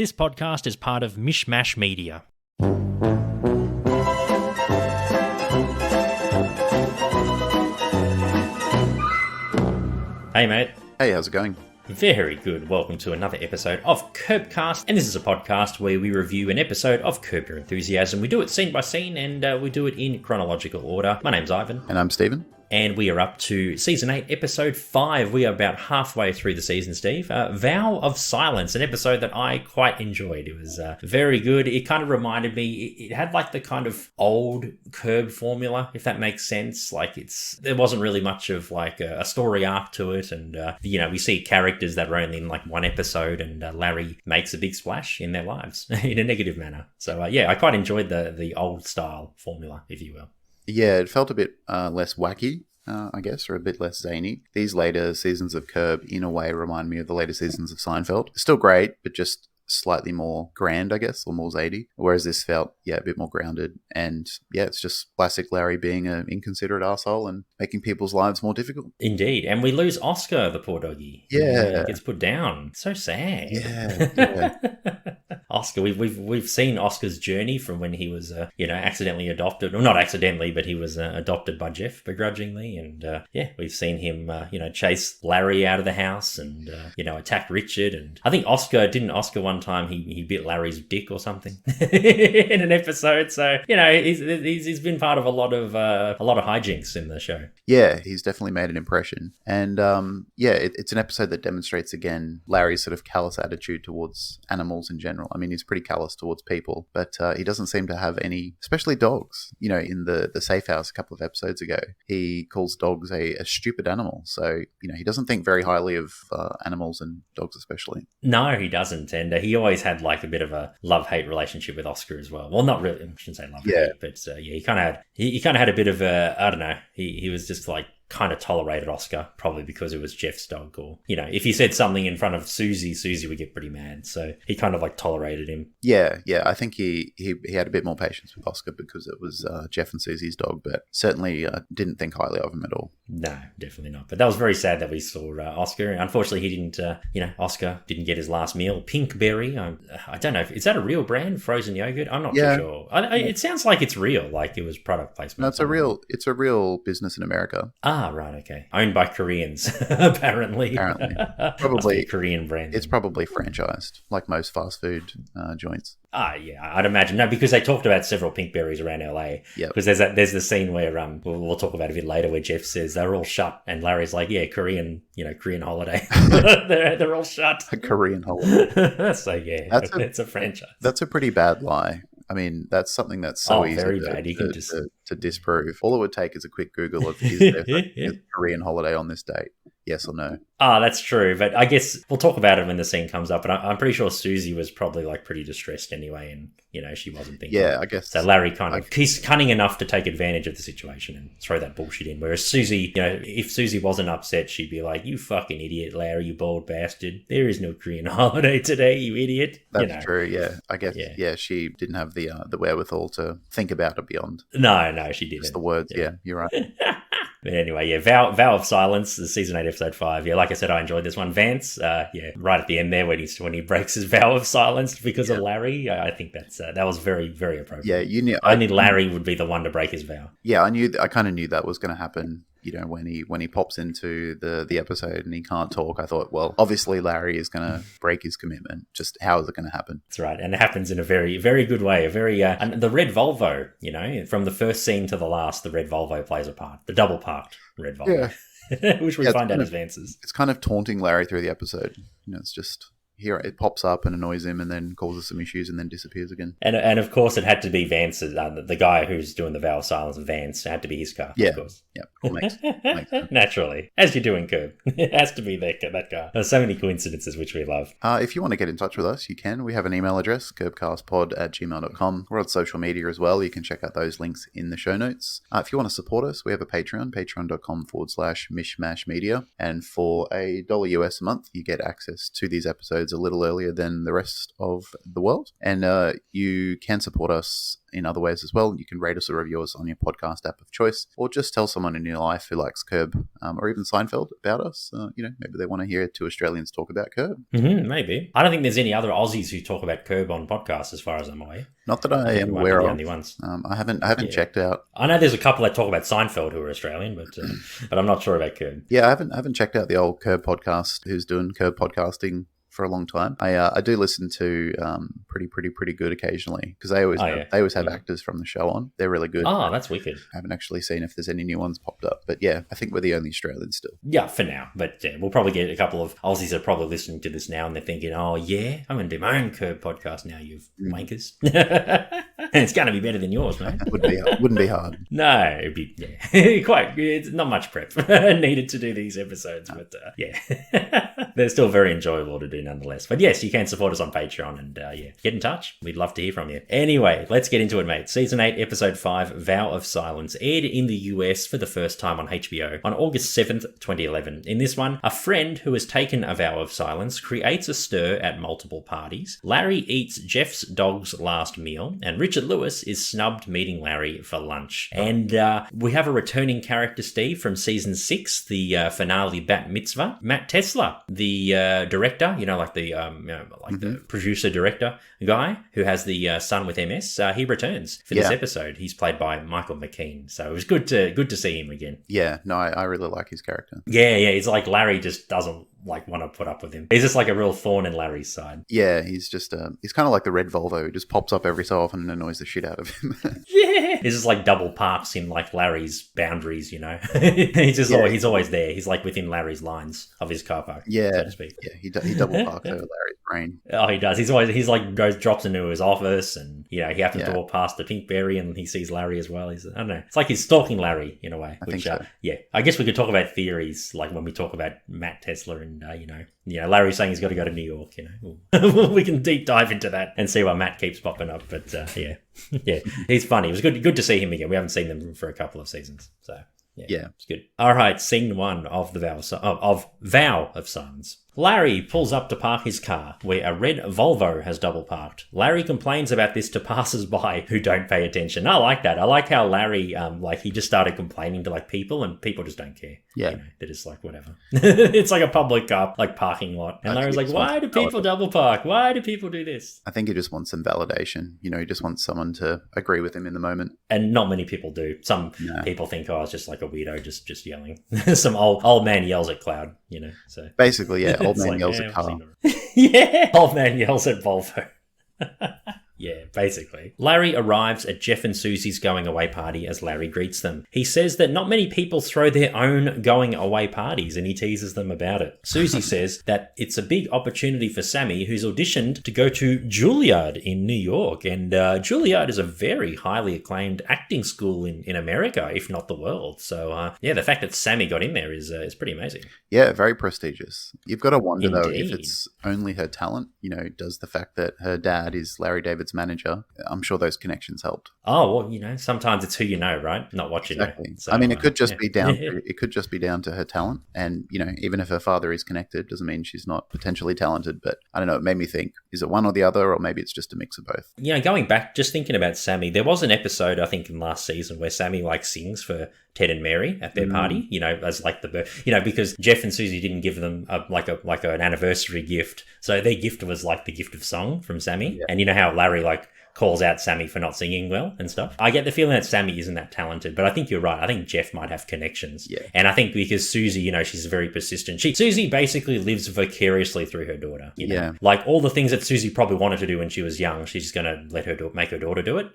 This podcast is part of Mishmash Media. Hey mate. Hey, how's it going? Very good. Welcome to another episode of Curbcast, and this is a podcast where we review an episode of Curb Your Enthusiasm. We do it scene by scene, and we do it in chronological order. My name's Ivan. And I'm Stephen. And we are up to Season 8, Episode 5. We are about halfway through the season, Steve. Vow of Silence, an episode that I quite enjoyed. It was very good. It kind of reminded me, it had like the kind of old Curb formula, if that makes sense. Like there wasn't really much of like a story arc to it. And, we see characters that are only in like one episode, and Larry makes a big splash in their lives in a negative manner. So, I quite enjoyed the old style formula, if you will. Yeah, it felt a bit less wacky, I guess, or a bit less zany. These later seasons of Curb, in a way, remind me of the later seasons of Seinfeld. Still great, but just slightly more grand, I guess, or more zany. Whereas this felt, a bit more grounded. And, it's just classic Larry being an inconsiderate arsehole and making people's lives more difficult. Indeed. And we lose Oscar, the poor doggy. Yeah. He gets put down. So sad. Yeah. Oscar, we've seen Oscar's journey from when he was, accidentally adopted. Well, not accidentally, but he was adopted by Jeff begrudgingly. And, we've seen him, chase Larry out of the house and, attack Richard. And I think didn't Oscar one time, he bit Larry's dick or something in an episode. So, he's been part of a lot of hijinks in the show. Yeah, he's definitely made an impression. And, it's an episode that demonstrates, again, Larry's sort of callous attitude towards animals in general. I mean, he's pretty callous towards people, but he doesn't seem to have any, especially dogs. In the safe house a couple of episodes ago, he calls dogs a stupid animal. So, he doesn't think very highly of animals and dogs especially. No, he doesn't. And he always had like a bit of a love-hate relationship with Oscar as well. Well, not really, I shouldn't say love-hate, but he kind of had a bit of a, I don't know, he was just like, kind of tolerated Oscar, probably because it was Jeff's dog, or if he said something in front of Susie would get pretty mad, so he kind of like tolerated him. Yeah, I think he had a bit more patience with Oscar because it was Jeff and Susie's dog, but certainly didn't think highly of him at all. No, definitely not. But that was very sad that we saw Oscar. Unfortunately, he didn't, Oscar didn't get his last meal. Pinkberry, I don't know, is that a real brand, frozen yogurt? I'm not too sure. It sounds like it's real, like it was product placement. No, it's a real business in America. Ah, right, okay. Owned by Koreans, apparently. Probably a Korean brand. It's probably franchised, like most fast food joints. I'd imagine. No, because they talked about several Pinkberries around LA. Yeah. Because there's the scene where we'll talk about it a bit later, where Jeff says they're all shut, and Larry's like, Korean holiday. they're all shut. A Korean holiday. So it's a franchise. That's a pretty bad lie. I mean, that's something that's so easy to disprove. All it would take is a quick Google of is there a Korean holiday on this date? Yes or no? That's true. But I guess we'll talk about it when the scene comes up. But I'm pretty sure Susie was probably like pretty distressed anyway. And, she wasn't thinking. Yeah, I guess. So Larry he's cunning enough to take advantage of the situation and throw that bullshit in. Whereas Susie, if Susie wasn't upset, she'd be like, you fucking idiot, Larry, you bald bastard. There is no Korean holiday today, you idiot. That's true, yeah. I guess, she didn't have the wherewithal to think about it beyond. No, she didn't. Just the words, you're right. But anyway, Vow of Silence, the season 8, episode 5. Yeah, like I said, I enjoyed this one. Vance, right at the end there when he breaks his vow of silence because of Larry, I think that was very, very appropriate. Yeah, you knew. Only Larry would be the one to break his vow. Yeah, I kind of knew that was going to happen. When he pops into the episode and he can't talk, I thought, well, obviously Larry is going to break his commitment. Just how is it going to happen? That's right. And it happens in a very, very good way. And the red Volvo, from the first scene to the last, the red Volvo plays a part. The double parked red Volvo. Yeah. Which we find out is Vance's. It's kind of taunting Larry through the episode. It's just... Here it pops up and annoys him and then causes some issues and then disappears again. And of course it had to be Vance, the guy who's doing the Vow of Silence, Vance. It had to be his car, of course. Yeah, cool, makes sense. Naturally, as you do in Curb. It has to be that car. There's so many coincidences which we love. If you want to get in touch with us, you can. We have an email address, curbcastpod@gmail.com. We're on social media as well. You can check out those links in the show notes. If you want to support us, we have a Patreon, patreon.com/mishmashmedia. And for $1 US a month, you get access to these episodes episodes a little earlier than the rest of the world. And you can support us in other ways as well. You can rate us or review us on your podcast app of choice, or just tell someone in your life who likes Curb, or even Seinfeld about us. Maybe they want to hear two Australians talk about Curb. Maybe. I don't think there's any other Aussies who talk about Curb on podcasts, as far as I'm aware. Not that I am aware of. The only ones. I haven't checked out. I know there's a couple that talk about Seinfeld who are Australian, but I'm not sure about Curb. Yeah, I haven't checked out the old Curb podcast. Who's doing Curb podcasting for a long time. I do listen to pretty good occasionally, because they always have actors from the show on. They're really good. Oh, that's wicked. I haven't actually seen if there's any new ones popped up, but yeah, I think we're the only Australians still. Yeah, for now. But yeah, we'll probably get a couple of Aussies that are probably listening to this now, and they're thinking, "Oh yeah, I'm going to do my own Curb podcast now, you wankers." And it's going to be better than yours, mate. Wouldn't be hard. No, it'd be quite. It's not much prep needed to do these episodes, but they're still very enjoyable to do nonetheless. But yes, you can support us on Patreon, and get in touch. We'd love to hear from you. Anyway, let's get into it, mate. Season 8, Episode 5, Vow of Silence, aired in the US for the first time on HBO on August 7th, 2011. In this one, a friend who has taken a vow of silence creates a stir at multiple parties. Larry eats Jeff's dog's last meal, and Richard Lewis is snubbed meeting Larry for lunch. And we have a returning character, Steve, from Season 6, the finale Bat Mitzvah. Matt Tesler, the director, the producer-director guy who has the son with MS, he returns for this episode. He's played by Michael McKean, so it was good to see him again. Yeah, no, I really like his character. Yeah, he's like Larry just doesn't want to put up with him. He's just like a real thorn in Larry's side. Yeah, he's just he's kind of like the red Volvo who just pops up every so often and annoys the shit out of him. Yeah, he's just like double parks in like Larry's boundaries, he's just he's always there. He's like within Larry's lines of his car park, so to speak. Yeah, he double parks over Larry's brain. Oh, he does. He's like drops into his office, and he happens to walk past the Pinkberry, and he sees Larry as well. I don't know. It's like he's stalking Larry in a way. I think so. I guess we could talk about theories, like when we talk about Matt Tesler and Larry's saying he's got to go to New York. We can deep dive into that and see why Matt keeps popping up. But he's funny. It was good to see him again. We haven't seen them for a couple of seasons, so. Yeah, it's good. All right, scene 1 of the Vow of Silence. Larry pulls up to park his car, where a red Volvo has double parked. Larry complains about this to passers-by who don't pay attention. I like that. I like how Larry, he just started complaining to people, and people just don't care. Yeah, they're just like whatever. It's like a public car, parking lot, and Larry's like, "Why do people double park? Why do people do this?" I think he just wants some validation. He just wants someone to agree with him in the moment. And not many people do. Some people think, "Oh, it's just like a weirdo, just yelling." Some old man yells at cloud. So basically, yeah. Old man yells at car. Yeah, old man yells at Volvo. Yeah, basically. Larry arrives at Jeff and Susie's going away party as Larry greets them. He says that not many people throw their own going away parties, and he teases them about it. Susie says that it's a big opportunity for Sammy, who's auditioned to go to Juilliard in New York. And Juilliard is a very highly acclaimed acting school in America, if not the world. So, the fact that Sammy got in there is pretty amazing. Yeah, very prestigious. You've got to wonder, Indeed. though, if it's only her talent. Does the fact that her dad is Larry David's manager, I'm sure those connections helped. Oh, well, sometimes it's who you know, right? Not what you exactly. know. So, it could just be down to her talent. And, even if her father is connected, doesn't mean she's not potentially talented. But I don't know, it made me think, is it one or the other, or maybe it's just a mix of both? Going back, just thinking about Sammy, there was an episode, I think, in last season where Sammy sings for Ted and Mary at their party, as because Jeff and Susie didn't give them an anniversary gift. So their gift was like the gift of song from Sammy. Yeah. And how Larry calls out Sammy for not singing well and stuff. I get the feeling that Sammy isn't that talented, but I think you're right. I think Jeff might have connections. Yeah. And I think because Susie, she's very persistent. Susie basically lives vicariously through her daughter. Yeah. Like all the things that Susie probably wanted to do when she was young, she's going to make her daughter do it.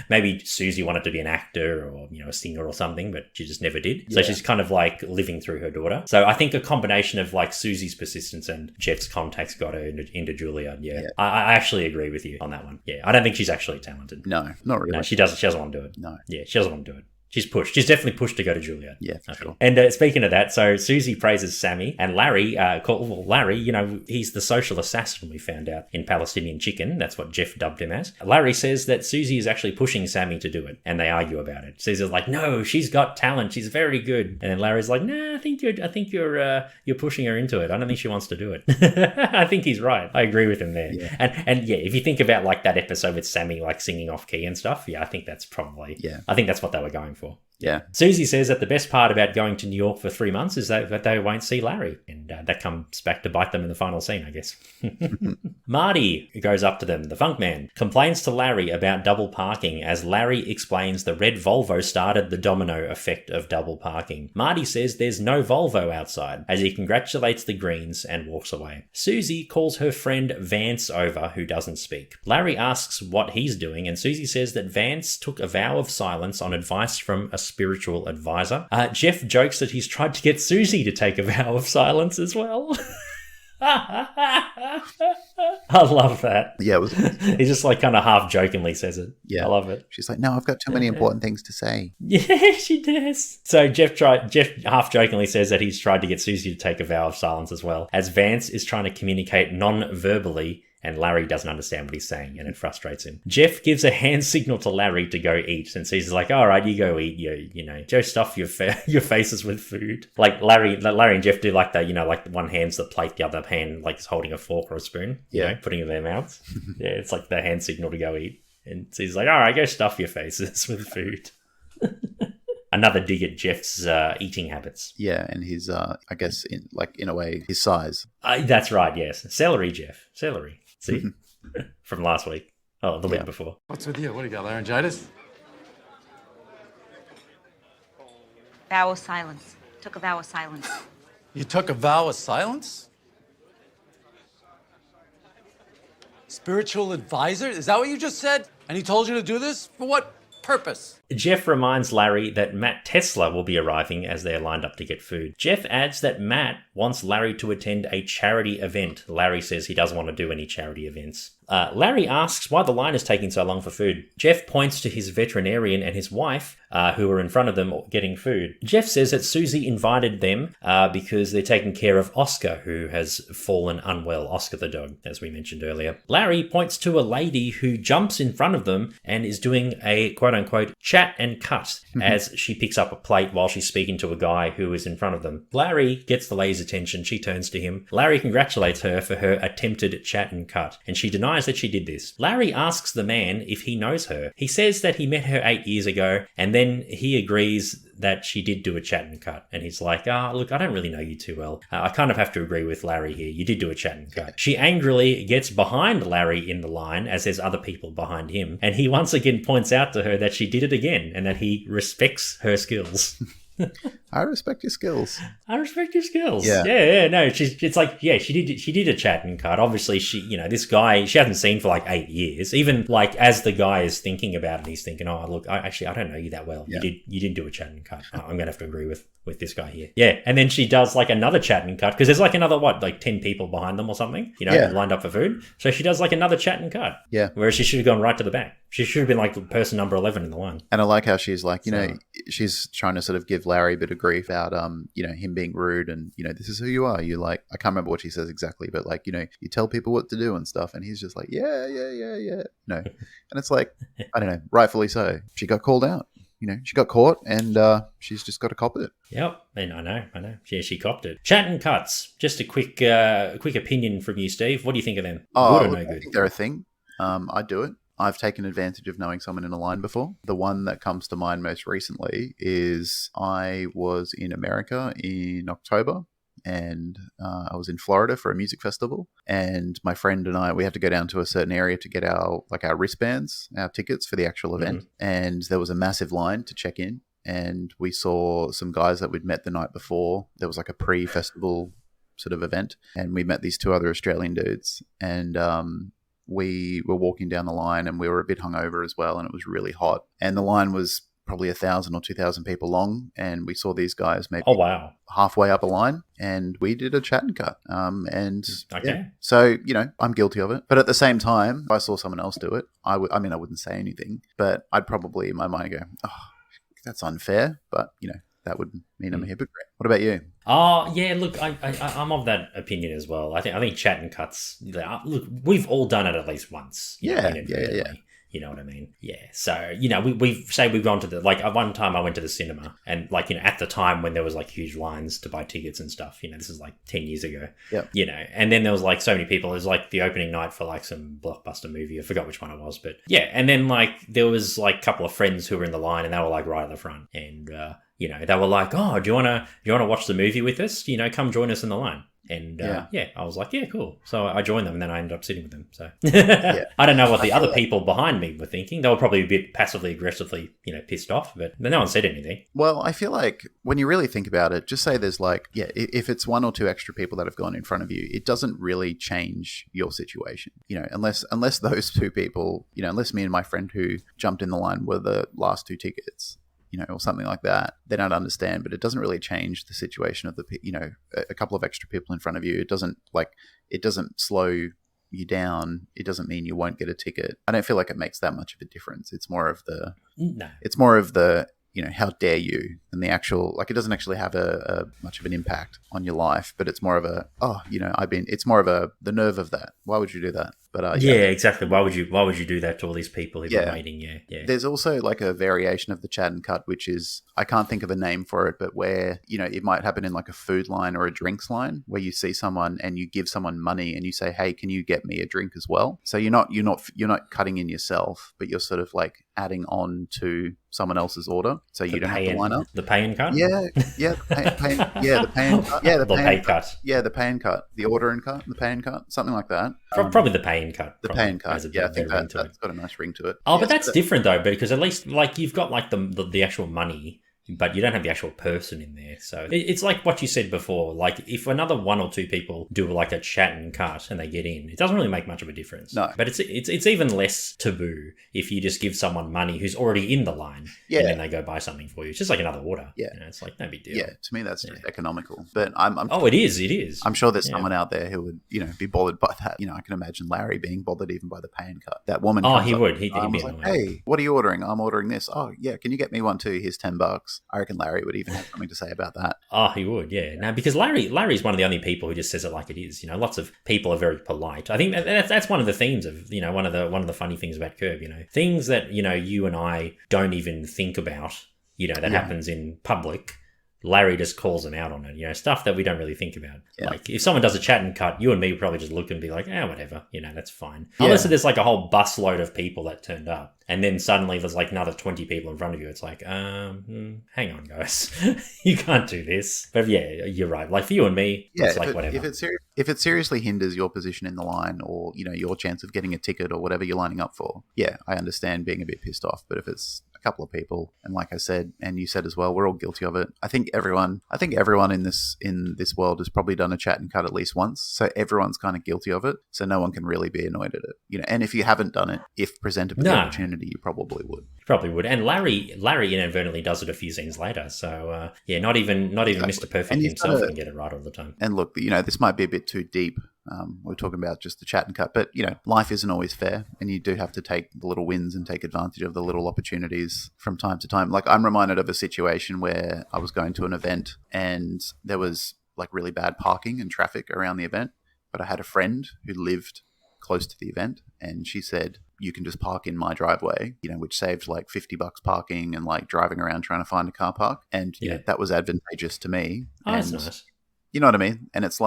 Maybe Susie wanted to be an actor or, a singer or something, but she just never did. So she's kind of living through her daughter. So I think a combination of Susie's persistence and Jeff's contacts got her into Juilliard. Yeah. I actually agree with you on that one. Yeah. I don't think she's actually talented. No, not really. No, she doesn't want to do it. No. Yeah, she doesn't want to do it. She's pushed. She's definitely pushed to go to Juilliard. Yeah, for sure. And speaking of that, so Susie praises Sammy, and Larry, Larry, he's the social assassin we found out in Palestinian Chicken. That's what Jeff dubbed him as. Larry says that Susie is actually pushing Sammy to do it, and they argue about it. Susie's like, no, she's got talent. She's very good. And then Larry's like, nah, I think you're pushing her into it. I don't think she wants to do it. I think he's right. I agree with him there. Yeah. And yeah, if you think about like that episode with Sammy like singing off key and stuff, yeah, I think that's probably, I think that's what they were going for. Yeah. Susie says that the best part about going to New York for 3 months is that they won't see Larry. And that comes back to bite them in the final scene, I guess. Marty goes up to them, the funk man, complains to Larry about double parking as Larry explains the red Volvo started the domino effect of double parking. Marty says there's no Volvo outside as he congratulates the Greens and walks away. Susie calls her friend Vance over, who doesn't speak. Larry asks what he's doing, and Susie says that Vance took a vow of silence on advice from a spiritual advisor. Jeff jokes that he's tried to get Susie to take a vow of silence as well. I love that. Yeah, it was. He just like kind of half jokingly says it. Yeah, I love it. She's like, no, I've got too many important things to say. Yeah, she does. So Jeff half jokingly says that he's tried to get Susie to take a vow of silence as well, as Vance is trying to communicate non-verbally. And Larry doesn't understand what he's saying, and it frustrates him. Jeff gives a hand signal to Larry to go eat, and Susie's like, all right, you go eat, go stuff your faces with food. Like Larry and Jeff do like that, like one hand's the plate, the other hand like is holding a fork or a spoon, putting it in their mouths. Yeah, it's like the hand signal to go eat. And Susie's like, all right, go stuff your faces with food. Another dig at Jeff's eating habits. Yeah, and his, I guess, in a way, his size. That's right, yes. Celery, Jeff. Celery. See? From last week. Oh, the week before. What's with you? What do you got, laryngitis? Vow of silence. Took a vow of silence. You took a vow of silence? Spiritual advisor? Is that what you just said? And he told you to do this? For what purpose? Jeff reminds Larry that Matt Tesla will be arriving as they're lined up to get food. Jeff adds that Matt wants Larry to attend a charity event. Larry says he doesn't want to do any charity events. Larry asks why the line is taking so long for food. Jeff points to his veterinarian and his wife, who are in front of them getting food. Jeff says that Susie invited them because they're taking care of Oscar, who has fallen unwell. Oscar the dog, as we mentioned earlier. Larry points to a lady who jumps in front of them and is doing a quote-unquote chat and cut as she picks up a plate while she's speaking to a guy who is in front of them. Larry gets the lady's attention. She turns to him. Larry congratulates her for her attempted chat and cut, and she denies that she did this. Larry asks the man if he knows her. He says that he met her 8 years ago, and then he agrees that she did do a chat and cut. And he's like, look, I don't really know you too well. I kind of have to agree with Larry here. You did do a chat and cut. She angrily gets behind Larry in the line as there's other people behind him. And he once again points out to her that she did it again and that he respects her skills. I respect your skills. I respect your skills. Yeah. No, it's like, yeah, she did a chat and cut. Obviously, this guy, she hasn't seen for like 8 years. Even like as the guy is thinking about it, he's thinking, oh, look, I don't know you that well. Yeah. You did do a chat and cut. I'm going to have to agree with this guy here. Yeah. And then she does like another chat and cut because there's like another, 10 people behind them or something, lined up for food. So she does like another chat and cut. Yeah. Whereas she should have gone right to the back. She should have been like person number 11 in the line. And I like how she's like, she's trying to sort of give Larry a bit of grief about, him being rude and, this is who you are. You like, I can't remember what she says exactly, but like, you tell people what to do and stuff. And he's just like, yeah. And it's like, I don't know, rightfully so. She got called out. She got caught and she's just got to cop it. Yep, and I know. Yeah, she copped it. Chat and cuts. Just a quick opinion from you, Steve. What do you think of them? Oh, good or no I good? think they're a thing. I do it. I've taken advantage of knowing someone in a line before. The one that comes to mind most recently is I was in America in October. And I was in Florida for a music festival, and my friend and I, we had to go down to a certain area to get our wristbands, our tickets for the actual event. And there was a massive line to check in, and we saw some guys that we'd met the night before. There was like a pre-festival sort of event, and we met these two other Australian dudes, and we were walking down the line, and we were a bit hungover as well, and it was really hot, and the line was probably 1,000 or 2,000 people long, and we saw these guys maybe halfway up a line, and we did a chat and cut. So I'm guilty of it, but at the same time, if I saw someone else do it, I wouldn't say anything, but I'd probably in my mind go, oh, that's unfair, but that would mean I'm a hypocrite. What about you? Oh yeah, look, I'm of that opinion as well. I think chat and cuts. Look, we've all done it at least once. Inadvertently. You know what I mean? Yeah. So, we've gone to at one time I went to the cinema and at the time when there was huge lines to buy tickets and stuff, this is 10 years ago. Yeah. And then there was so many people. It was the opening night for some blockbuster movie. I forgot which one it was, but yeah. And then there was a couple of friends who were in the line and they were right at the front. And, they were like, oh, do you want to watch the movie with us? Come join us in the line. And I was like, yeah, cool. So I joined them and then I ended up sitting with them. So I don't know what the other people behind me were thinking. They were probably a bit passively aggressively, pissed off, but no one said anything. Well, I feel like when you really think about it, just say there's if it's one or two extra people that have gone in front of you, it doesn't really change your situation, unless those two people, unless me and my friend who jumped in the line were the last two tickets. Or something like that, then I'd understand. But it doesn't really change the situation of a couple of extra people in front of you. It doesn't slow you down. It doesn't mean you won't get a ticket. I don't feel like it makes that much of a difference. It's more of the, how dare you, and the actual, it doesn't actually have a much of an impact on your life, but it's more of it's more of the nerve of that. Why would you do that? But exactly. Why would you do that to all these people who've been waiting? Yeah. There's also a variation of the chat and cut, which is, I can't think of a name for it, but where, it might happen in a food line or a drinks line where you see someone and you give someone money and you say, hey, can you get me a drink as well? So you're not cutting in yourself, but you're sort of adding on to someone else's order. So you don't have to line up. The pay and cut? Yeah. The pay and cut. Yeah, the pay cut. Yeah, the pay and cut. The order and cut, the pay and cut, something like that. Probably the pay and cut. The pay and cut. Yeah, I think that's got a nice ring to it. Oh, but that's different though, because at least you've got the actual money, but you don't have the actual person in there. So it's like what you said before. If another one or two people do a chat and cut and they get in, it doesn't really make much of a difference. No. But it's even less taboo if you just give someone money who's already in the line and then they go buy something for you. It's just another order. Yeah. It's no big deal. Yeah, to me that's just economical. But I'm it is. I'm sure there's someone out there who would, be bothered by that. I can imagine Larry being bothered even by the pay and cut. That woman he would. He'd be like, hey, what are you ordering? I'm ordering this. Oh, yeah, can you get me one too? Here's $10. I reckon Larry would even have something to say about that. Oh, he would, yeah. No, because Larry's one of the only people who just says it like it is. Lots of people are very polite. I think that's one of the themes of, one of the funny things about Curb. Things that you and I don't even think about. That happens in public. Larry just calls them out on it, stuff that we don't really think about. Yeah. If someone does a chat and cut, you and me would probably just look and be like, whatever, that's fine. Yeah. Unless there's a whole busload of people that turned up. And then suddenly there's another 20 people in front of you. It's hang on, guys. You can't do this. But yeah, you're right. For you and me, it's whatever. If it seriously hinders your position in the line or, your chance of getting a ticket or whatever you're lining up for, yeah, I understand being a bit pissed off. But if it's a couple of people, and like I said, and you said as well, we're all guilty of it. I think everyone in this world has probably done a chat and cut at least once. So everyone's kind of guilty of it. So no one can really be annoyed at it. And if you haven't done it, if presented with the opportunity, you probably would. Probably would. And Larry inadvertently does it a few scenes later. So not even Mr. Perfect himself can get it right all the time. And look, this might be a bit too deep. We're talking about just the chat and cut, but life isn't always fair, and you do have to take the little wins and take advantage of the little opportunities from time to time. I'm reminded of a situation where I was going to an event and there was really bad parking and traffic around the event, but I had a friend who lived close to the event, and she said, you can just park in my driveway, which saved $50 parking and driving around trying to find a car park. And that was advantageous to me. Oh, that's nice. You know what I mean? And it's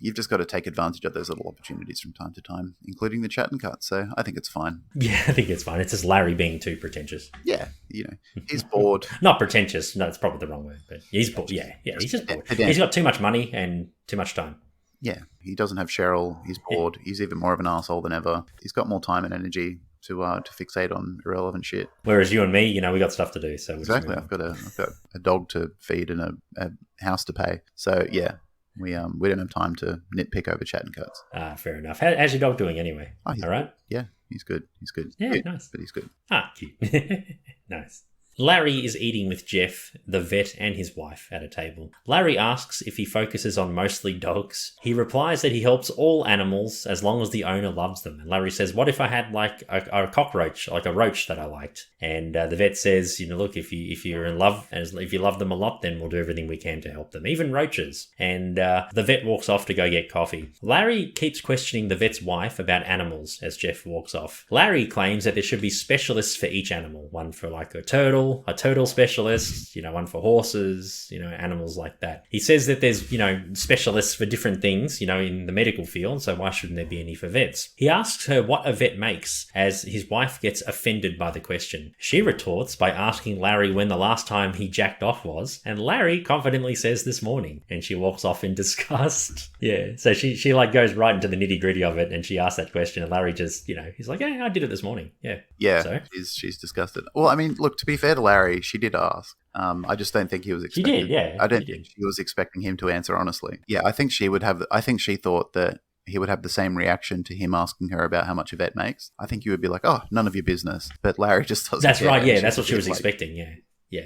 you've just got to take advantage of those little opportunities from time to time, including the chat and cut. So I think it's fine. Yeah, I think it's fine. It's just Larry being too pretentious. Yeah, he's bored. Not pretentious. No, that's probably the wrong word. But he's bored. Yeah, he's just bored. He's got too much money and too much time. Yeah, he doesn't have Cheryl. He's bored. He's even more of an arsehole than ever. He's got more time and energy to fixate on irrelevant shit. Whereas you and me, we got stuff to do. So exactly, I've got a dog to feed and a house to pay. So yeah. We don't have time to nitpick over chat and cuts. Fair enough. How's your dog doing anyway? All right? Yeah, he's good. Yeah, cute, nice. But he's good. Cute. Nice. Larry is eating with Jeff, the vet, and his wife at a table. Larry asks if he focuses on mostly dogs. He replies that he helps all animals as long as the owner loves them. And Larry says, what if I had like a cockroach, like a roach that I liked? And the vet says, look, if you're in love, and if you love them a lot, then we'll do everything we can to help them, even roaches. And the vet walks off to go get coffee. Larry keeps questioning the vet's wife about animals as Jeff walks off. Larry claims that there should be specialists for each animal, one for like a turtle specialist, one for horses, animals like that. He says that there's, specialists for different things, in the medical field, so why shouldn't there be any for vets? He asks her what a vet makes, as his wife gets offended by the question. She retorts by asking Larry when the last time he jacked off was, and Larry confidently says this morning, and she walks off in disgust. Yeah, so she like goes right into the nitty gritty of it, and she asks that question, and Larry just, he's like, yeah, I did it this morning. Yeah. So? She's disgusted. Well, I mean, look, to be fair to Larry, she did ask. I just don't think he was expecting. She did, yeah. I don't think she was expecting him to answer honestly. Yeah, I think she thought that he would have the same reaction to him asking her about how much a vet makes. I think you would be like, oh, none of your business. But Larry just doesn't. That's care. right. Yeah, that's what she was expecting. Yeah.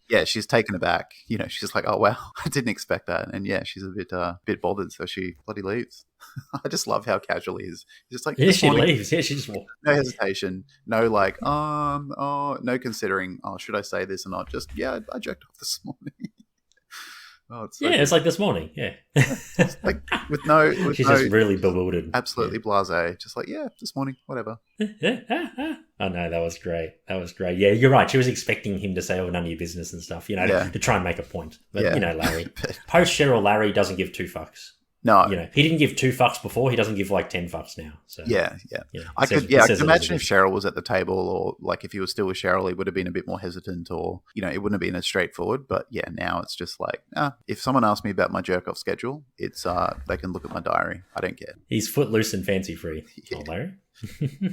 Yeah, she's taken aback. She's like, oh, wow, I didn't expect that. And yeah, she's a bit bothered, so she bloody leaves. I just love how casual he is. He's just like, yeah, she leaves. Yeah, she just walks. No hesitation. No like, no considering, should I say this or not? Just, yeah, I jacked off this morning. It's so it's like this morning. Yeah. like she's just really bewildered. Absolutely blasé. Just like, yeah, this morning, whatever. Oh no, that was great. Yeah, you're right. She was expecting him to say, oh, none of your business and stuff, to try and make a point. But, Larry. Post-Cheryl, Larry doesn't give two fucks. No. He didn't give 2 fucks before. He doesn't give like 10 fucks now. So yeah. I could imagine if Cheryl was at the table, or like if he was still with Cheryl, he would have been a bit more hesitant, or it wouldn't have been as straightforward. But yeah, now it's just like, if someone asks me about my jerk off schedule, it's they can look at my diary. I don't care. He's footloose and fancy free. Yeah. Larry.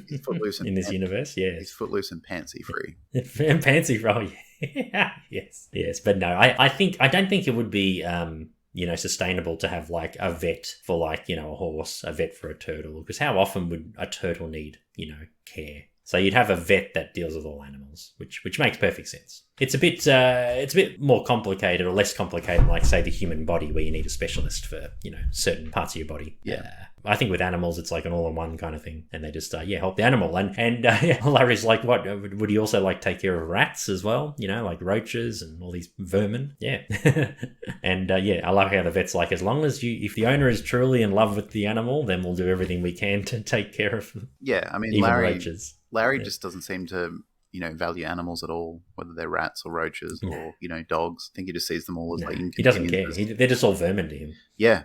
He's footloose in this universe. Yeah, he's footloose and pantsy free. And pantsy free. Oh, yeah. yes. But no, I don't think it would be sustainable to have like a vet for like, a horse, a vet for a turtle, because how often would a turtle need, care? So you'd have a vet that deals with all animals, which makes perfect sense. It's a bit more complicated or less complicated, like say the human body, where you need a specialist for, certain parts of your body. Yeah. I think with animals, it's like an all-in-one kind of thing, and they just help the animal. And Larry's like, what would he also like take care of rats as well? Like roaches and all these vermin. Yeah, and I love how the vet's like, as long as if the owner is truly in love with the animal, then we'll do everything we can to take care of them. Yeah, I mean, even roaches. Larry just doesn't seem to value animals at all, whether they're rats or roaches or dogs. I think he just sees them all as like he doesn't care. They're just all vermin to him. Yeah.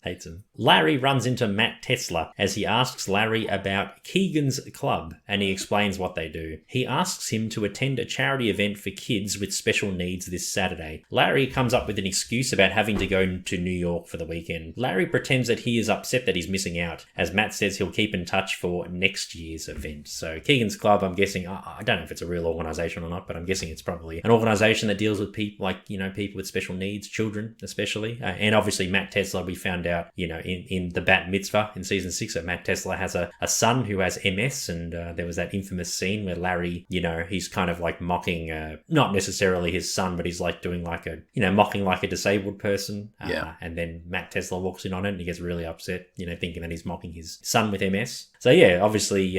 Hates him. Larry runs into Matt Tesla as he asks Larry about Keegan's Club, and he explains what they do. He asks him to attend a charity event for kids with special needs this Saturday. Larry comes up with an excuse about having to go to New York for the weekend. Larry pretends that he is upset that he's missing out, as Matt says he'll keep in touch for next year's event. So Keegan's Club, I'm guessing, I don't know if it's a real organisation or not, but I'm guessing it's probably an organisation that deals with people like, people with special needs, children especially, and obviously Matt Tesla, we found out, in the Bat Mitzvah in season 6, that Matt Tesla has a son who has MS, and there was that infamous scene where Larry, he's kind of like mocking, not necessarily his son, but he's like doing like mocking like a disabled person. And then Matt Tesla walks in on it and he gets really upset, thinking that he's mocking his son with MS. So yeah, obviously,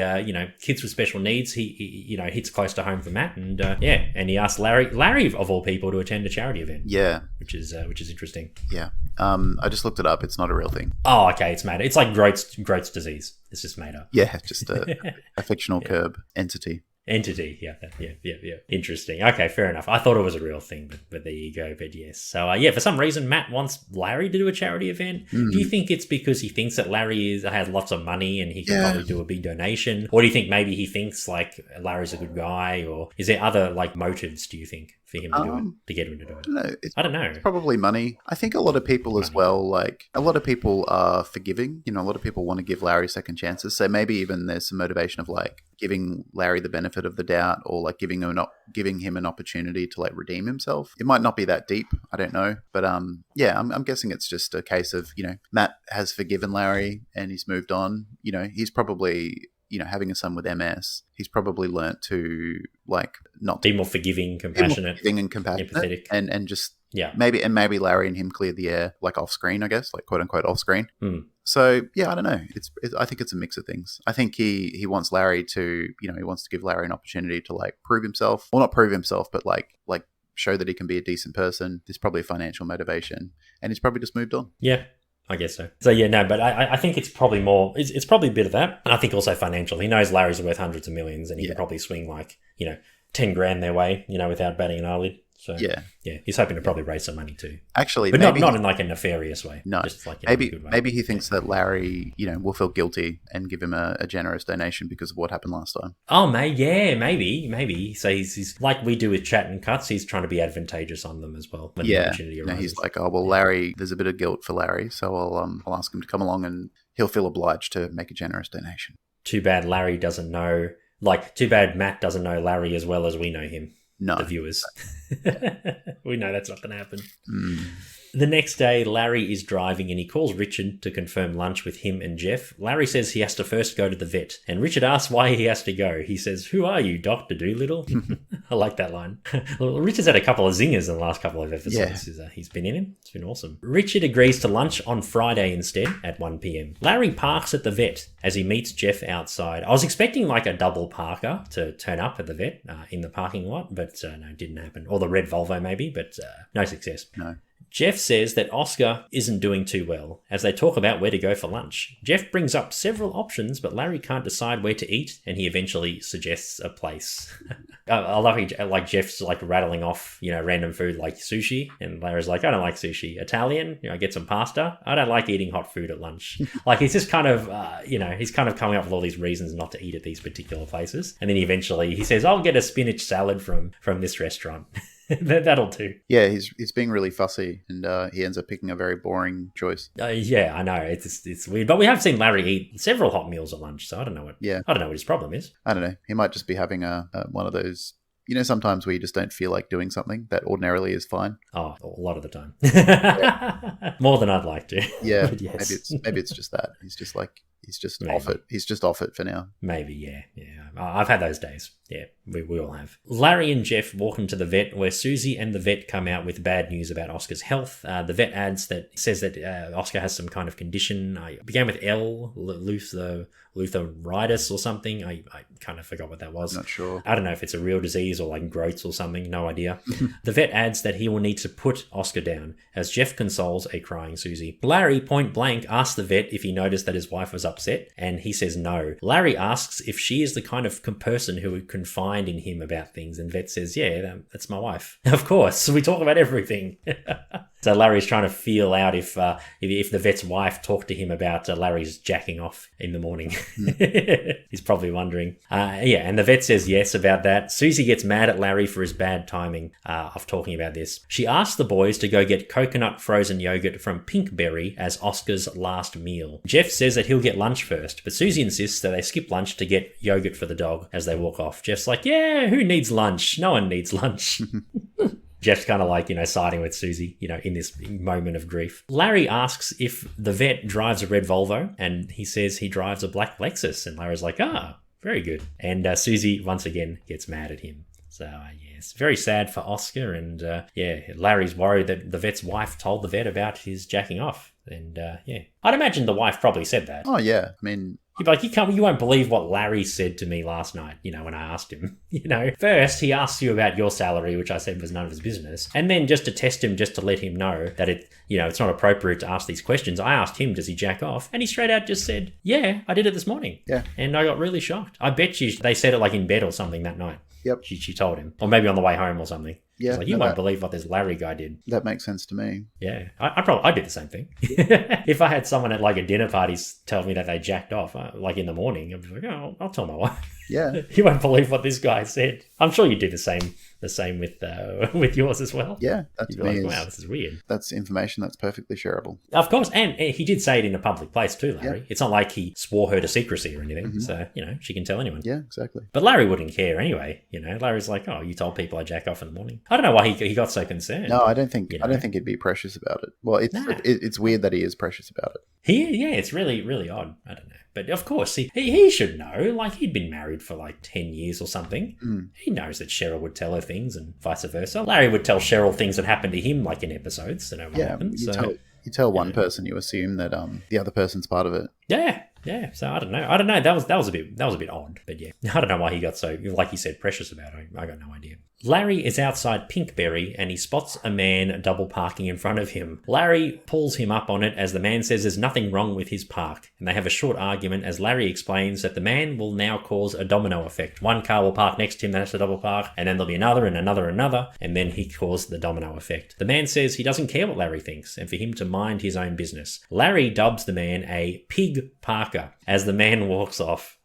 kids with special needs, he hits close to home for Matt, and and he asked Larry of all people to attend a charity event. Yeah. Which is interesting. Yeah. I just looked it up. It's not a real thing. Oh, okay. It's made. It's like Groat's disease. It's just made up. Yeah, just a fictional curb entity. Yeah. Interesting. Okay, fair enough. I thought it was a real thing, but there you go. But yes. So, for some reason, Matt wants Larry to do a charity event. Do you think it's because he thinks that Larry has lots of money and he can probably do a big donation? Or do you think maybe he thinks, like, Larry's a good guy? Or is there other, like, motives, do you think, for him to do it, to get him to do it? I don't know. It's probably money. I think a lot of people as well, like, a lot of people are forgiving. A lot of people want to give Larry second chances. So maybe even there's some motivation of, like, giving Larry the benefit of the doubt, or like giving him an opportunity to like redeem himself. It might not be that deep, I don't know, but I'm guessing it's just a case of Matt has forgiven Larry and he's moved on. He's probably having a son with MS, he's probably learnt to like not Be more forgiving, compassionate, and compassionate, empathetic. and just Yeah. maybe Larry and him cleared the air like off screen, I guess, like quote unquote off screen. So yeah, I don't know. I think it's a mix of things. I think he wants Larry to, he wants to give Larry an opportunity to like prove himself, well, not prove himself, but like show that he can be a decent person. There's probably a financial motivation, and he's probably just moved on. Yeah. I guess so. So yeah, no, but I think it's probably more, it's probably a bit of that. And I think also financial. He knows Larry's worth hundreds of millions, and he can probably swing like, 10 grand their way, without batting an eyelid. So yeah, he's hoping to probably raise some money too. Actually, but not in like a nefarious way. No, just like maybe a good way. maybe he thinks that Larry, will feel guilty and give him a generous donation because of what happened last time. Oh, maybe. So he's like we do with chat and cuts. He's trying to be advantageous on them as well. When the opportunity arises. He's like, oh well, Larry. There's a bit of guilt for Larry, so I'll ask him to come along, and he'll feel obliged to make a generous donation. Too bad Larry doesn't know. Like, too bad Matt doesn't know Larry as well as we know him. No. The viewers. We know that's not going to happen. The next day, Larry is driving and he calls Richard to confirm lunch with him and Jeff. Larry says he has to first go to the vet, and Richard asks why he has to go. He says, "Who are you, Dr. Doolittle?" I like that line. Richard's had a couple of zingers in the last couple of episodes. He's been in him. It's been awesome. Richard agrees to lunch on Friday instead at 1 p.m. Larry parks at the vet as he meets Jeff outside. I was expecting like a double parker to turn up at the vet in the parking lot, but no, it didn't happen. Or the red Volvo maybe, but no success. No. Jeff says that Oscar isn't doing too well as they talk about where to go for lunch. Jeff brings up several options, but Larry can't decide where to eat, and he eventually suggests a place. I love like Jeff's like rattling off, random food like sushi, and Larry's like, "I don't like sushi. Italian, get some pasta. I don't like eating hot food at lunch." Like he's just kind of, he's kind of coming up with all these reasons not to eat at these particular places, and then he says, "I'll get a spinach salad from this restaurant." That'll do. Yeah, he's being really fussy, and he ends up picking a very boring choice. Yeah, I know it's weird, but we have seen Larry eat several hot meals at lunch, so I don't know what his problem is. I don't know. He might just be having one of those. Sometimes where you just don't feel like doing something that ordinarily is fine. Oh, a lot of the time. More than I'd like to. Yeah, yes. maybe it's just that. He's just off it. He's just off it for now. Maybe, yeah. I've had those days. Yeah, we all have. Larry and Jeff walk into the vet where Susie and the vet come out with bad news about Oscar's health. The vet says that Oscar has some kind of condition. I began with L, Lutheritis or something. I kind of forgot what that was. Not sure. I don't know if it's a real disease or like growths or something. No idea. The vet adds that he will need to put Oscar down as Jeff consoles a crying Susie. Larry point blank asks the vet if he noticed that his wife was upset, and he says no. Larry asks if she is the kind of person who would confide in him about things, and vet says, "Yeah, that's my wife." Of course, we talk about everything. So Larry's trying to feel out if the vet's wife talked to him about Larry's jacking off in the morning. He's probably wondering. And the vet says yes about that. Susie gets mad at Larry for his bad timing of talking about this. She asks the boys to go get coconut frozen yogurt from Pinkberry as Oscar's last meal. Jeff says that he'll get lunch first, but Susie insists that they skip lunch to get yogurt for the dog as they walk off. Jeff's like, "Yeah, who needs lunch? No one needs lunch." Jeff's kind of like, siding with Susie, in this moment of grief. Larry asks if the vet drives a red Volvo, and he says he drives a black Lexus, and Larry's like, very good. And Susie, once again, gets mad at him. So, yes, very sad for Oscar, and Larry's worried that the vet's wife told the vet about his jacking off. And, I'd imagine the wife probably said that. Oh, yeah. I mean... He'd be like, you won't believe what Larry said to me last night, when I asked him. First he asks you about your salary, which I said was none of his business. And then just to test him, just to let him know that it's not appropriate to ask these questions, I asked him, does he jack off? And he straight out just said, "Yeah, I did it this morning." Yeah. And I got really shocked. I bet you they said it like in bed or something that night. Yep. She told him. Or maybe on the way home or something. Yeah. Like, you won't believe what this Larry guy did. That makes sense to me. Yeah. I'd do the same thing. If I had someone at like a dinner party tell me that they jacked off, like in the morning, I'd be like, "Oh, I'll tell my wife." Yeah. You won't believe what this guy said. I'm sure you do the same with yours as well. Yeah. That's You'd be like, "Wow, this is weird." That's information that's perfectly shareable. Of course. And he did say it in a public place too, Larry. Yeah. It's not like he swore her to secrecy or anything. Mm-hmm. So, she can tell anyone. Yeah, exactly. But Larry wouldn't care anyway. Larry's like, "Oh, you told people I jack off in the morning." I don't know why he got so concerned. No, I don't think he'd be precious about it. Well, it's weird that he is precious about it. It's really, really odd. I don't know. But of course, he should know. Like, he'd been married for like 10 years or something. He knows that Cheryl would tell her things and vice versa. Larry would tell Cheryl things that happened to him, like in episodes that don't happen. You tell one person, you assume that the other person's part of it. Yeah. So I don't know. That was a bit odd. But yeah, I don't know why he got so, like you said, precious about it. I got no idea. Larry is outside Pinkberry and he spots a man double parking in front of him. Larry pulls him up on it as the man says there's nothing wrong with his park. And they have a short argument as Larry explains that the man will now cause a domino effect. One car will park next to him, that's a double park, and then there'll be another and another and another, and then he caused the domino effect. The man says he doesn't care what Larry thinks and for him to mind his own business. Larry dubs the man a pig parker as the man walks off.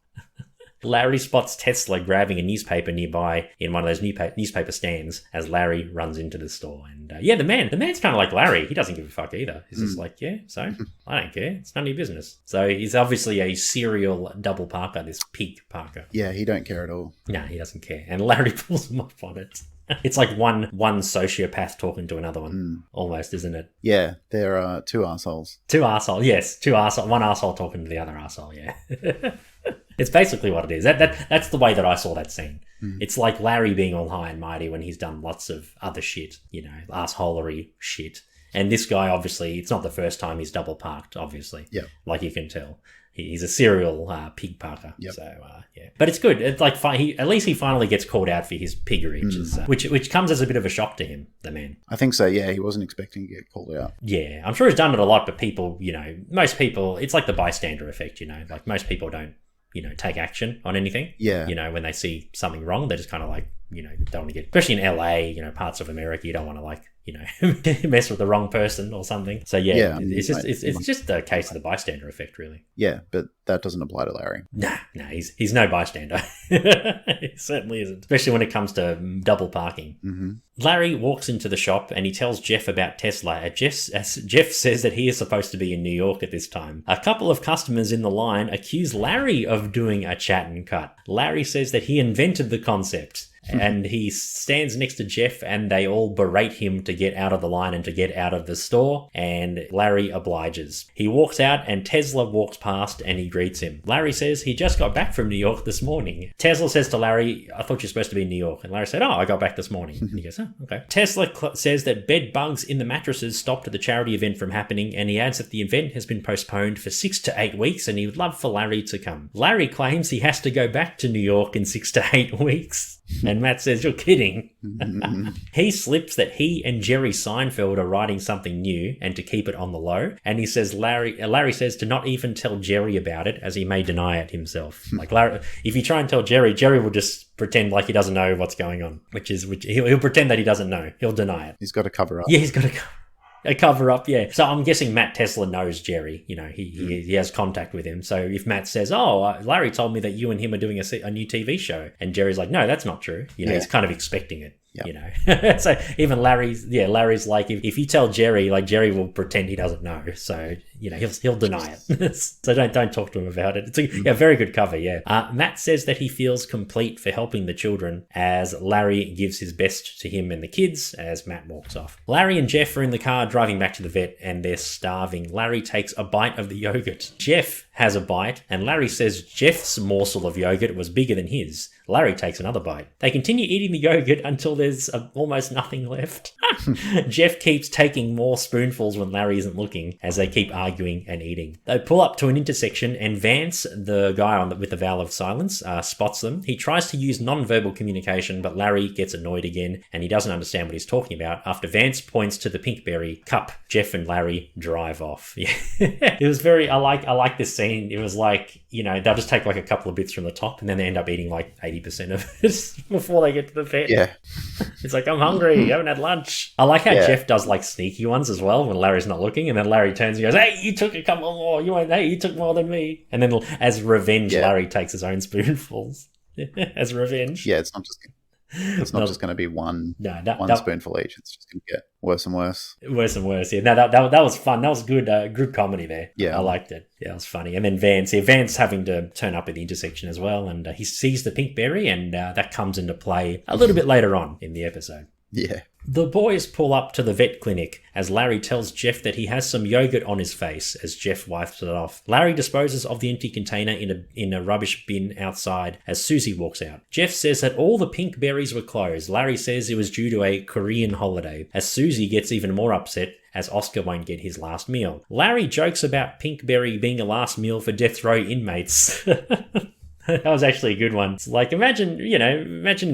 Larry spots Tesla grabbing a newspaper nearby in one of those newspaper stands as Larry runs into the store. And the man's kind of like Larry. He doesn't give a fuck either. He's just like, yeah, so I don't care. It's none of your business. So he's obviously a serial double parker, this pig parker. Yeah, he don't care at all. No, he doesn't care. And Larry pulls him up on it. It's like one sociopath talking to another one, almost, isn't it? Yeah, they're two arseholes. Two arsehole, yes. Two arsehole. One arsehole talking to the other arsehole, yeah. It's basically what it is. That's the way that I saw that scene. It's like Larry being all high and mighty when he's done lots of other shit, arseholery shit. And this guy, obviously, it's not the first time he's double parked, obviously. Yeah. Like you can tell. He's a serial pig parker. Yep. So, yeah. But it's good. It's like at least he finally gets called out for his piggery, which comes as a bit of a shock to him, the man. I think so, yeah. He wasn't expecting to get called out. Yeah. I'm sure he's done it a lot, but people, most people, it's like the bystander effect, like most people don't, take action on anything. Yeah. When they see something wrong, they're just kind of like, don't want to get, especially in LA, parts of America, you don't want to like, mess with the wrong person or something. So yeah, it's just a case of the bystander effect, really. Yeah, but that doesn't apply to Larry. Nah, he's no bystander. He certainly isn't, especially when it comes to double parking. Mm-hmm. Larry walks into the shop and he tells Jeff about Tesla. Jeff says that he is supposed to be in New York at this time. A couple of customers in the line accuse Larry of doing a chat and cut. Larry says that he invented the concept. And he stands next to Jeff and they all berate him to get out of the line and to get out of the store, and Larry obliges. He walks out and Tesla walks past and he greets him. Larry says he just got back from New York this morning. Tesla says to Larry, I thought you're supposed to be in New York. And Larry said, I got back this morning. And he goes, oh, okay. Tesla says that bed bugs in the mattresses stopped the charity event from happening, and he adds that the event has been postponed for 6 to 8 weeks and he would love for Larry to come. Larry claims he has to go back to New York in 6 to 8 weeks. And Matt says, you're kidding. He slips that he and Jerry Seinfeld are writing something new and to keep it on the low. And he says, Larry says to not even tell Jerry about it, as he may deny it himself. Like Larry, if you try and tell Jerry will just pretend like he doesn't know what's going on, which he'll pretend that he doesn't know. He'll deny it. He's got to cover up. Yeah, he's got to a cover up, yeah. So I'm guessing Matt Tesla knows Jerry. He has contact with him. So if Matt says, Larry told me that you and him are doing a new TV show, and Jerry's like, no, that's not true. He's kind of expecting it. Yep. So even Larry's like, if you tell Jerry, like Jerry will pretend he doesn't know. So, he'll deny it. So don't talk to him about it. It's a very good cover, yeah. Matt says that he feels complete for helping the children as Larry gives his best to him and the kids as Matt walks off. Larry and Jeff are in the car driving back to the vet and they're starving. Larry takes a bite of the yogurt. Jeff has a bite and Larry says Jeff's morsel of yogurt was bigger than his. Larry takes another bite. They continue eating the yogurt until there's almost nothing left. Jeff keeps taking more spoonfuls when Larry isn't looking as they keep arguing and eating. They pull up to an intersection and Vance, the guy with the Vow of Silence, spots them. He tries to use non-verbal communication, but Larry gets annoyed again and he doesn't understand what he's talking about. After Vance points to the Pinkberry cup, Jeff and Larry drive off. Yeah. It was I like this scene. It was like, they'll just take like a couple of bits from the top and then they end up eating like 80% of it before they get to the vet. Yeah. It's like, I'm hungry, I haven't had lunch. I like how Jeff does like sneaky ones as well when Larry's not looking, and then Larry turns and goes, hey, you took a couple more, you took more than me. And then as revenge, Larry takes his own spoonfuls. As revenge. Yeah, it's not just going to be one spoonful each. It's just going to get worse and worse. Worse and worse, yeah. No, that was fun. That was good comedy there. Yeah. I liked it. Yeah, it was funny. And then Vance having to turn up at the intersection as well, and he sees the Pinkberry, and that comes into play a little bit later on in the episode. Yeah. The boys pull up to the vet clinic as Larry tells Jeff that he has some yogurt on his face as Jeff wipes it off. Larry disposes of the empty container in a rubbish bin outside as Susie walks out. Jeff says that all the pink berries were closed. Larry says it was due to a Korean holiday, as Susie gets even more upset as Oscar won't get his last meal. Larry jokes about Pinkberry being a last meal for death row inmates. That was actually a good one. It's like, imagine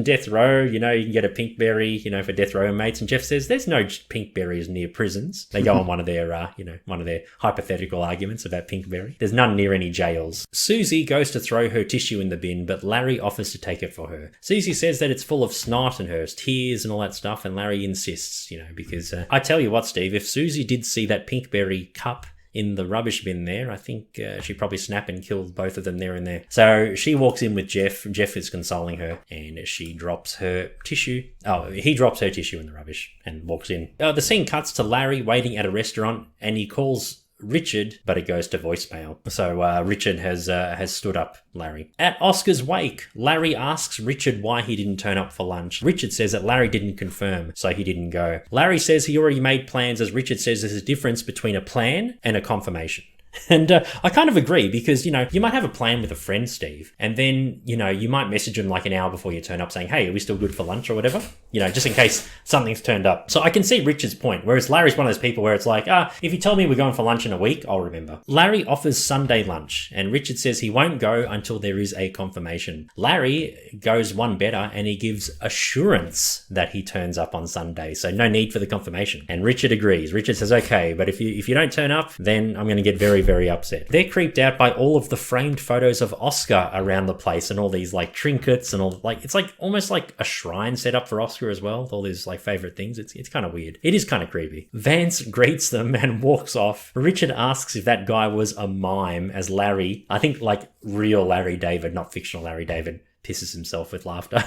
death row, you can get a pinkberry, for death row inmates. And Jeff says there's no pinkberries near prisons. They go on one of their hypothetical arguments about pinkberry. There's none near any jails. Susie goes to throw her tissue in the bin, but Larry offers to take it for her. Susie says that it's full of snot and her tears and all that stuff. And Larry insists, because I tell you what, Steve, if Susie did see that pinkberry cup in the rubbish bin there, I think she'd probably snap and kill both of them there and there. So she walks in with Jeff. Jeff is consoling her, and she drops her tissue. Oh, he drops her tissue in the rubbish and walks in. The scene cuts to Larry waiting at a restaurant, and he calls Richard, but it goes to voicemail. So Richard has stood up Larry. At Oscar's wake, Larry asks Richard why he didn't turn up for lunch. Richard says that Larry didn't confirm, so he didn't go. Larry says he already made plans, as Richard says there's a difference between a plan and a confirmation. And I kind of agree, because, you might have a plan with a friend, Steve, and then, you might message him like an hour before you turn up saying, hey, are we still good for lunch or whatever? Just in case something's turned up. So I can see Richard's point, whereas Larry's one of those people where it's like, if you tell me we're going for lunch in a week, I'll remember. Larry offers Sunday lunch, and Richard says he won't go until there is a confirmation. Larry goes one better, and he gives assurance that he turns up on Sunday, so no need for the confirmation. And Richard agrees. Richard says, okay, but if you don't turn up, then I'm going to get very, very upset. They're creeped out by all of the framed photos of Oscar around the place and all these like trinkets and all, like, it's like almost like a shrine set up for Oscar as well, with all these like favorite things. It's kind of weird. It is kind of creepy. Vance greets them and walks off. Richard asks if that guy was a mime, as Larry, I think like real Larry David, not fictional Larry David, pisses himself with laughter.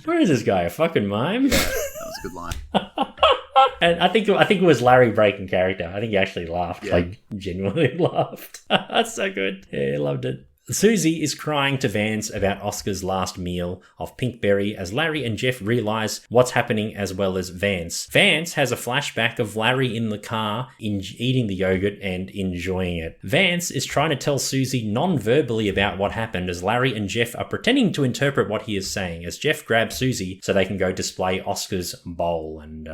Where is this guy? A fucking mime? Yeah, that was a good line. And I think it was Larry breaking character. I think he actually laughed, like genuinely laughed. That's so good. Yeah, I loved it. Susie is crying to Vance about Oscar's last meal of Pinkberry as Larry and Jeff realise what's happening, as well as Vance. Vance has a flashback of Larry in the car eating the yogurt and enjoying it. Vance is trying to tell Susie non-verbally about what happened, as Larry and Jeff are pretending to interpret what he is saying, as Jeff grabs Susie so they can go display Oscar's bowl. And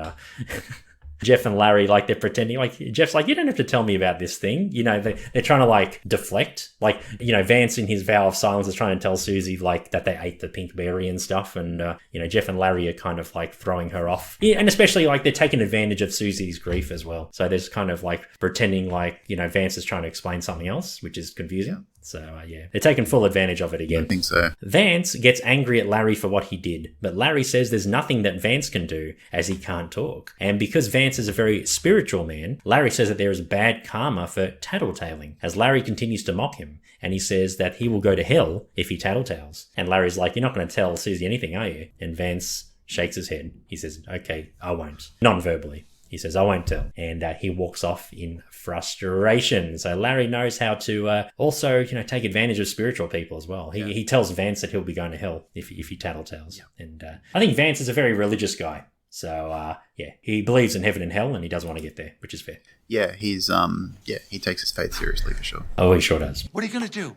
Jeff and Larry, like, they're pretending, like, Jeff's like, you don't have to tell me about this thing. They're trying to, like, deflect. Like, Vance in his Vow of Silence is trying to tell Susie, like, that they ate the pink berry and stuff. And, Jeff and Larry are kind of, like, throwing her off. Yeah, and especially, like, they're taking advantage of Susie's grief as well. So there's kind of, like, pretending like, Vance is trying to explain something else, which is confusing. Yeah. So, they're taking full advantage of it again. I think so. Vance gets angry at Larry for what he did, but Larry says there's nothing that Vance can do, as he can't talk. And because Vance is a very spiritual man, Larry says that there is bad karma for tattletaling, as Larry continues to mock him, and he says that he will go to hell if he tattletales. And Larry's like, you're not going to tell Susie anything, are you? And Vance shakes his head. He says, okay, I won't. Non-verbally. He says, I won't tell. And he walks off in frustration. So Larry knows how to also, take advantage of spiritual people as well. He tells Vance that he'll be going to hell if he tattletales. Yeah. And I think Vance is a very religious guy. So, he believes in heaven and hell, and he doesn't want to get there, which is fair. Yeah, he takes his faith seriously for sure. Oh, he sure does. What are you going to do?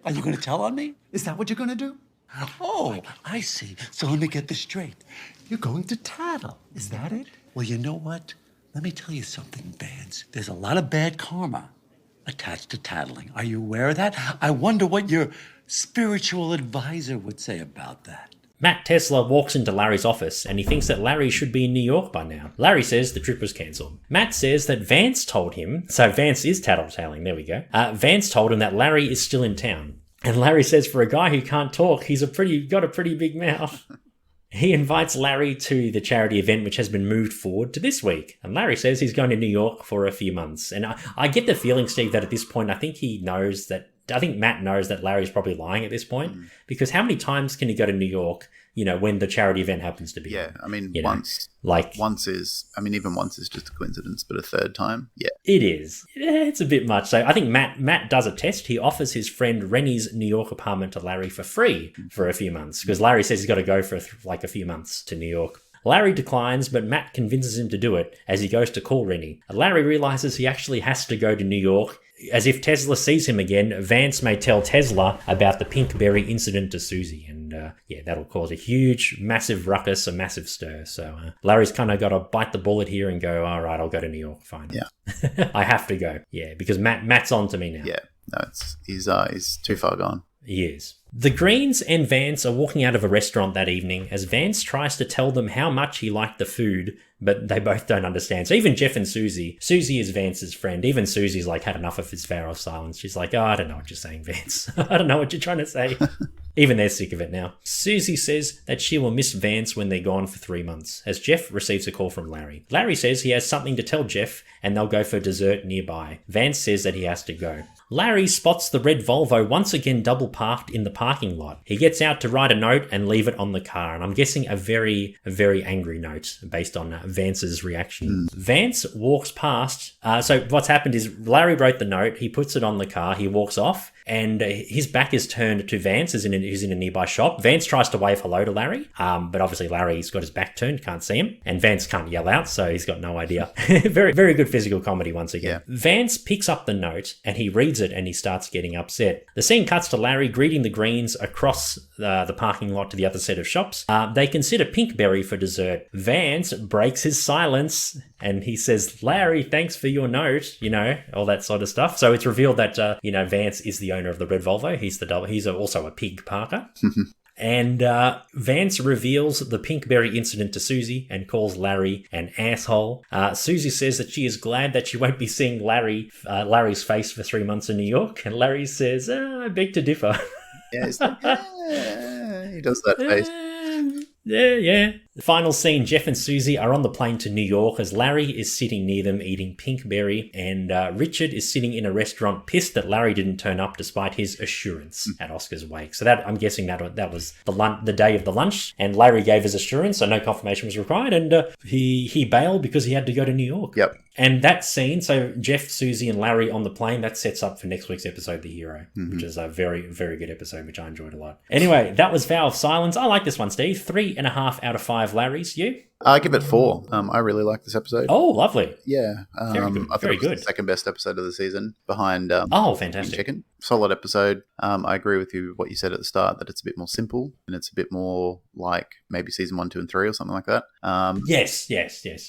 Are you going to tell on me? Is that what you're going to do? Oh, I see. So let me get this straight. You're going to tattle. Is that it? Well, you know what? Let me tell you something, Vance. There's a lot of bad karma attached to tattling. Are you aware of that? I wonder what your spiritual advisor would say about that. Matt Tesla walks into Larry's office, and he thinks that Larry should be in New York by now. Larry says the trip was cancelled. Matt says that Vance told him, so Vance is tattletaling, there we go. Vance told him that Larry is still in town. And Larry says for a guy who can't talk, he's got a pretty big mouth. He invites Larry to the charity event, which has been moved forward to this week. And Larry says he's going to New York for a few months. And I get the feeling, Steve, that at this point, I think Matt knows that Larry's probably lying at this point. Because how many times can he go to New York, when the charity event happens to be? Yeah, I mean, once. Even once is just a coincidence, but a third time, yeah. It is. Yeah, it's a bit much. So I think Matt does a test. He offers his friend Rennie's New York apartment to Larry for free for a few months, because Larry says he's got to go for a few months to New York. Larry declines, but Matt convinces him to do it as he goes to call Rennie. Larry realizes he actually has to go to New York. As if Tesla sees him again, Vance may tell Tesla about the Pinkberry incident to Susie. And that'll cause a huge, massive ruckus, a massive stir. So Larry's kind of got to bite the bullet here and go, all right, I'll go to New York, fine. Yeah. I have to go. Yeah, because Matt's on to me now. Yeah, no, he's too far gone. He is. The Greens and Vance are walking out of a restaurant that evening as Vance tries to tell them how much he liked the food, but they both don't understand. So even Jeff and Susie is Vance's friend. Even Susie's like had enough of his Vow of Silence. She's like, oh, I don't know what you're saying, Vance. I don't know what you're trying to say. Even they're sick of it now. Susie says that she will miss Vance when they're gone for 3 months, as Jeff receives a call from Larry. Larry says he has something to tell Jeff, and they'll go for dessert nearby. Vance says that he has to go. Larry spots the red Volvo once again double parked in the parking lot. He gets out to write a note and leave it on the car, and I'm guessing a very angry note based on Vance's reaction. Vance walks past. So what's happened is Larry wrote the note, he puts it on the car, he walks off, and his back is turned to Vance, who's in a nearby shop. Vance tries to wave hello to Larry, but obviously Larry's got his back turned, can't see him, and Vance can't yell out, so he's got no idea. Very good physical comedy once again. Yeah. Vance picks up the note, and he reads it, and he starts getting upset. The scene cuts to Larry greeting the Greens across the parking lot to the other set of shops. They consider Pinkberry for dessert. Vance breaks his silence, and he says, Larry, thanks for your note, all that sort of stuff. So it's revealed that, Vance is the owner of the red Volvo. He's also a pig parker. And Vance reveals the Pinkberry incident to Susie and calls Larry an asshole. Susie says that she is glad that she won't be seeing Larry's face for 3 months in New York. And Larry says, I beg to differ. Yeah, he's like, he does that face. Yeah. The final scene, Jeff and Susie are on the plane to New York as Larry is sitting near them eating Pinkberry, and Richard is sitting in a restaurant pissed that Larry didn't turn up despite his assurance at Oscar's wake. So that I'm guessing that was the day of the lunch, and Larry gave his assurance, so no confirmation was required, and he bailed because he had to go to New York. Yep. And that scene, so Jeff, Susie, and Larry on the plane, that sets up for next week's episode, The Hero, which is a very, very good episode, which I enjoyed a lot. Anyway, that was Vow of Silence. I like this one, Steve. 3.5 out of 5 Larrys. You? I give it 4. I really like this episode. Oh, lovely. Yeah. Very good. I thought it was the second best episode of the season behind fantastic. Chicken. Solid episode. I agree with you what you said at the start, that it's a bit more simple and it's a bit more like maybe season 1, 2, and 3 or something like that. Yes.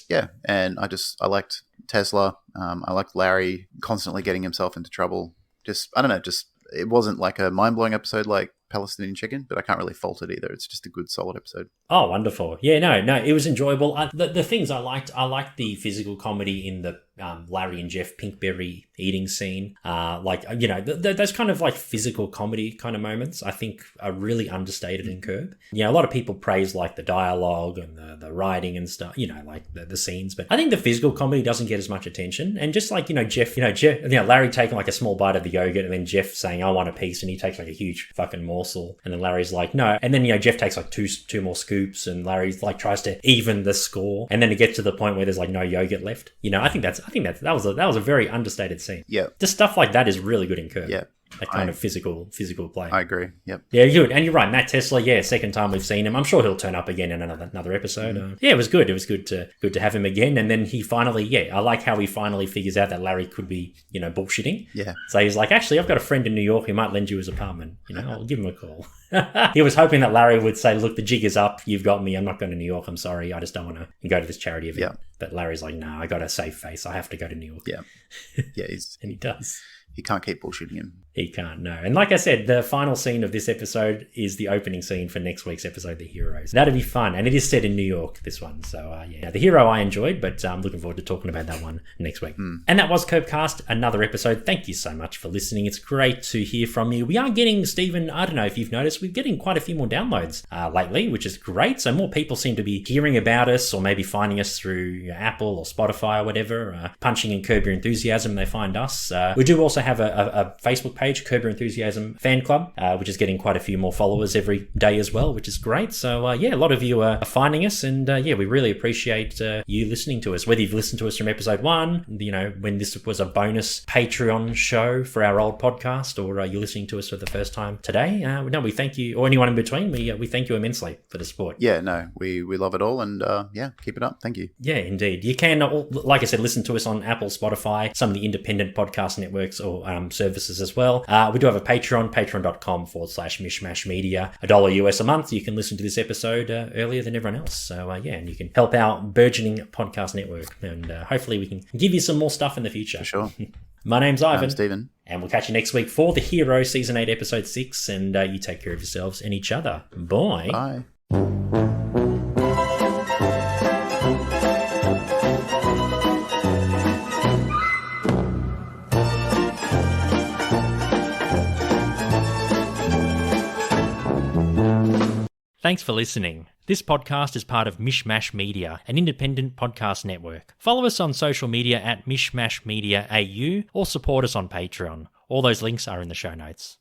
Yeah, and I liked Tesla. I liked Larry constantly getting himself into trouble. It wasn't like a mind-blowing episode like Palestinian Chicken, but I can't really fault it either. It's just a good, solid episode. Oh, wonderful. Yeah, no, it was enjoyable. The things I liked the physical comedy in the Larry and Jeff Pinkberry eating scene. Those kind of like physical comedy kind of moments, I think are really understated in Curb. A lot of people praise like the dialogue and the writing and stuff, like the scenes, but I think the physical comedy doesn't get as much attention. And just like, Jeff, Larry taking like a small bite of the yogurt and then Jeff saying, I want a piece, and he takes like a huge fucking morsel, and then Larry's like, no. And then, Jeff takes like two more scoops, and Larry's like tries to even the score, and then it gets to the point where there's like no yogurt left. I think that was a very understated scene. Yeah. Just stuff like that is really good in Curb. Yeah. That kind of physical play. I agree. Yep. Yeah, good. And you're right, Matt Tesla. Second time we've seen him. I'm sure he'll turn up again in another episode. It was good. It was good to have him again. And then he finally, I like how he finally figures out that Larry could be, bullshitting. Yeah. So he's like, actually, I've got a friend in New York who might lend you his apartment. I'll give him a call. He was hoping that Larry would say, look, the jig is up. You've got me. I'm not going to New York. I'm sorry. I just don't want to go to this charity event. Yeah. But Larry's like, no, I got a safe face. I have to go to New York. Yeah. Yeah. And he does. He can't keep bullshitting him. He can't, no. And like I said, the final scene of this episode is the opening scene for next week's episode, The Heroes. That'll be fun. And it is set in New York, this one. So, The Hero I enjoyed, but I'm looking forward to talking about that one next week. And that was Copecast, another episode. Thank you so much for listening. It's great to hear from you. We are getting, Stephen, I don't know if you've noticed, we're getting quite a few more downloads lately, which is great. So more people seem to be hearing about us, or maybe finding us through Apple or Spotify or whatever, punching in Curb Your Enthusiasm, they find us. We do also have a Facebook page page, Curb Your Enthusiasm Fan Club, which is getting quite a few more followers every day as well, which is great. So a lot of you are finding us, and we really appreciate you listening to us. Whether you've listened to us from episode 1, when this was a bonus Patreon show for our old podcast, or you're listening to us for the first time today, we thank you, or anyone in between. We thank you immensely for the support. Yeah, no, we love it all, and keep it up. Thank you. Yeah, indeed. You can, like I said, listen to us on Apple, Spotify, some of the independent podcast networks or services as well. We do have a Patreon, patreon.com/mishmash media, $1 US a month. You can listen to this episode earlier than everyone else. So and you can help our burgeoning podcast network, and hopefully we can give you some more stuff in the future. For sure. My name's Ivan. I'm Stephen. And we'll catch you next week for The Hero, Season 8, Episode 6. And you take care of yourselves and each other. Bye. Bye. Thanks for listening. This podcast is part of Mishmash Media, an independent podcast network. Follow us on social media at Mishmash Media AU or support us on Patreon. All those links are in the show notes.